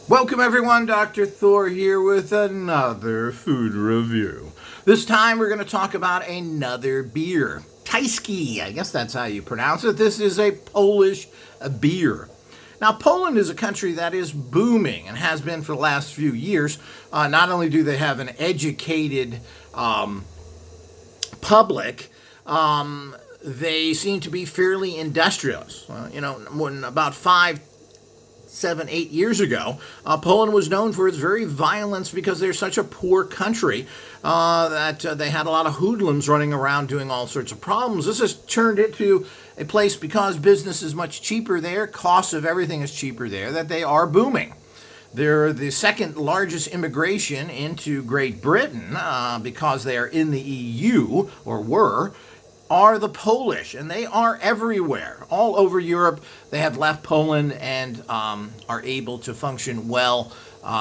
Welcome everyone, Dr. Thor here with another food review. This time we're going to talk about another beer. Tyskie, I guess that's how you pronounce it. This is a Polish beer. Now, Poland is a country that is booming and has been for the last few years. Not only do they have an educated public, they seem to be fairly industrious. When about 7, 8 years ago, Poland was known for its very violence because they're such a poor country that they had a lot of hoodlums running around doing all sorts of problems. This has turned into a place, because business is much cheaper there, cost of everything is cheaper there, that they are booming. They're the second largest immigration into Great Britain because they are in the EU, or were, are the Polish, and they are everywhere. All over Europe, they have left Poland and are able to function well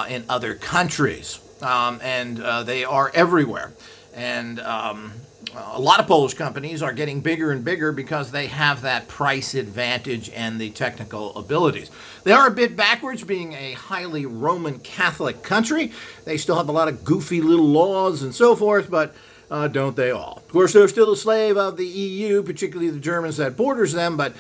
in other countries. They are everywhere. And a lot of Polish companies are getting bigger and bigger because they have that price advantage and the technical abilities. They are a bit backwards, being a highly Roman Catholic country. They still have a lot of goofy little laws and so forth, but don't they all? Of course, they're still a slave of the EU, particularly the Germans that borders them, but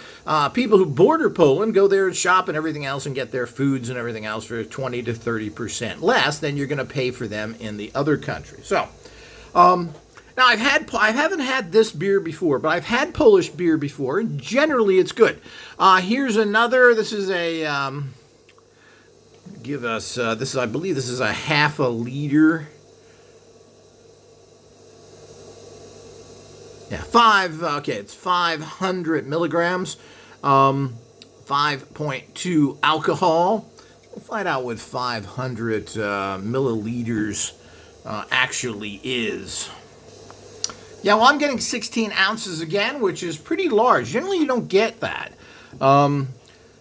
people who border Poland go there and shop and everything else and get their foods and everything else for 20 to 30% less than you're going to pay for them in the other countries. So, now I haven't had this beer before, but I've had Polish beer before, and generally it's good. Here's another. This is a I believe this is a half a liter. Yeah, it's 500 milligrams, 5.2 alcohol. We'll find out what 500 milliliters actually is. Yeah, well, I'm getting 16 ounces again, which is pretty large. Generally, you don't get that.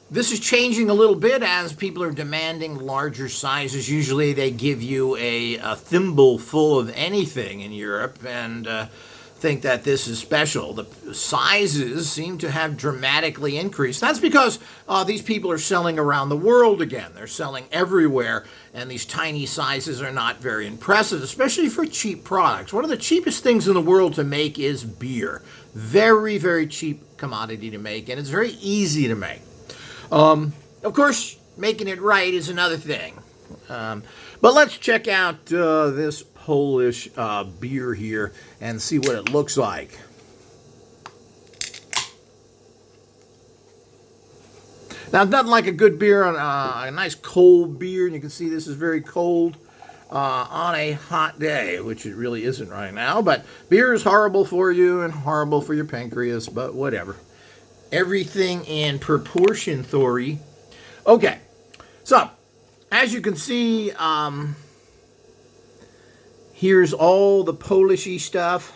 This is changing a little bit as people are demanding larger sizes. Usually, they give you a thimble full of anything in Europe, and think that this is special. The sizes seem to have dramatically increased. That's because these people are selling around the world again. They're selling everywhere, and these tiny sizes are not very impressive, especially for cheap products. One of the cheapest things in the world to make is beer. Very, very cheap commodity to make, and it's very easy to make. Of course, making it right is another thing. But let's check out this Polish beer here and see what it looks like. Now, nothing like a good beer on a nice cold beer, and you can see this is very cold on a hot day, which it really isn't right now. But beer is horrible for you and horrible for your pancreas, but whatever. Everything in proportion, Thory. Okay, so as you can see, here's all the Polishy stuff.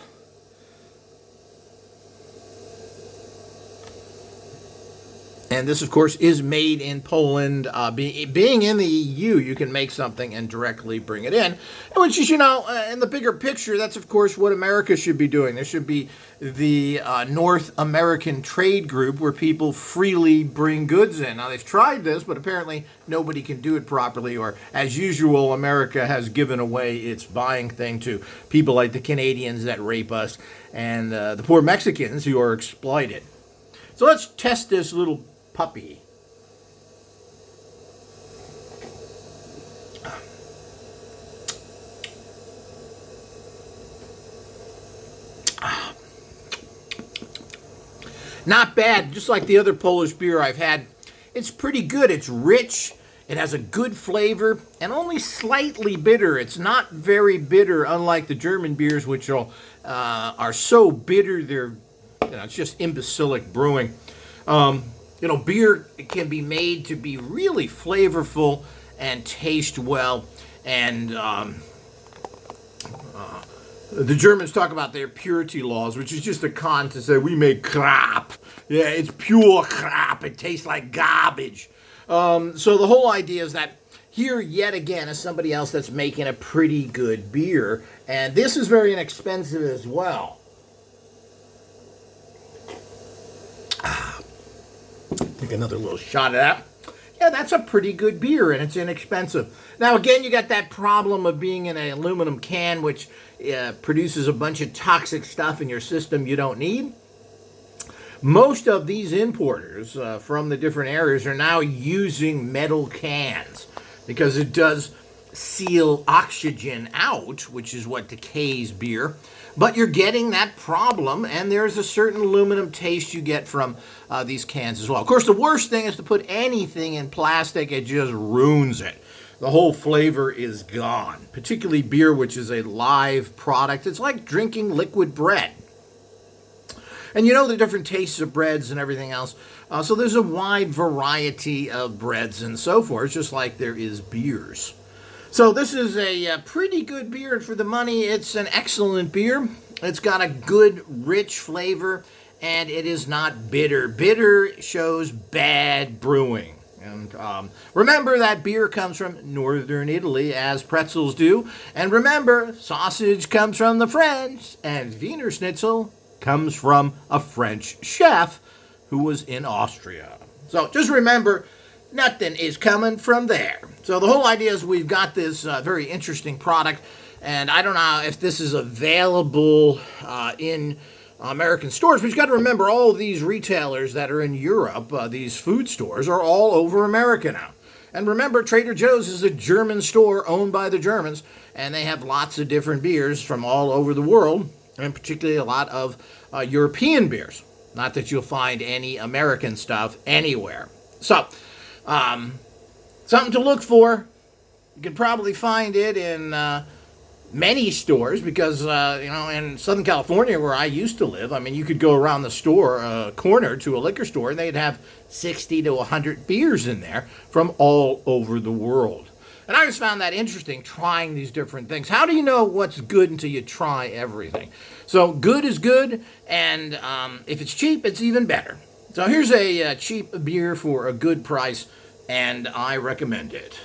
And this, of course, is made in Poland. Being in the EU, you can make something and directly bring it in. Which is, in the bigger picture, that's, of course, what America should be doing. There should be the North American Trade Group where people freely bring goods in. Now, they've tried this, but apparently nobody can do it properly. Or, as usual, America has given away its buying thing to people like the Canadians that rape us and the poor Mexicans who are exploited. So let's test this little puppy. Not bad, just like the other Polish beer I've had. It's pretty good. It's rich. It has a good flavor and only slightly bitter. It's not very bitter, unlike the German beers, which are so bitter they're, it's just imbecilic brewing. Beer can be made to be really flavorful and taste well. And the Germans talk about their purity laws, which is just a con to say we make crap. Yeah, it's pure crap. It tastes like garbage. So the whole idea is that here, yet again, is somebody else that's making a pretty good beer. And this is very inexpensive as well. Take another little shot of that. yeah, that's a pretty good beer and it's inexpensive. Now, again, you got that problem of being in an aluminum can, which produces a bunch of toxic stuff in your system you don't need. Most of these importers from the different areas are now using metal cans because it does seal oxygen out, which is what decays beer. But you're getting that problem, and there's a certain aluminum taste you get from these cans as well. Of course, the worst thing is to put anything in plastic. It just ruins it. The whole flavor is gone, particularly beer, which is a live product. It's like drinking liquid bread. And you know the different tastes of breads and everything else. So there's a wide variety of breads and so forth, just like there is beers. So this is a pretty good beer, and for the money, it's an excellent beer. It's got a good, rich flavor, and it is not bitter. Bitter shows bad brewing. And remember that beer comes from northern Italy, as pretzels do. And remember, sausage comes from the French, and Wiener Schnitzel comes from a French chef who was in Austria. So just remember, nothing is coming from there. So the whole idea is we've got this very interesting product, and I don't know if this is available in American stores, but you've got to remember all of these retailers that are in Europe, these food stores, are all over America now. And remember, Trader Joe's is a German store owned by the Germans, and they have lots of different beers from all over the world, and particularly a lot of European beers. Not that you'll find any American stuff anywhere. So, something to look for. You can probably find it in many stores because, in Southern California where I used to live, I mean, you could go around the store, corner to a liquor store, and they'd have 60 to 100 beers in there from all over the world. And I just found that interesting, trying these different things. How do you know what's good until you try everything? So good is good, and if it's cheap, it's even better. So here's a cheap beer for a good price, and I recommend it.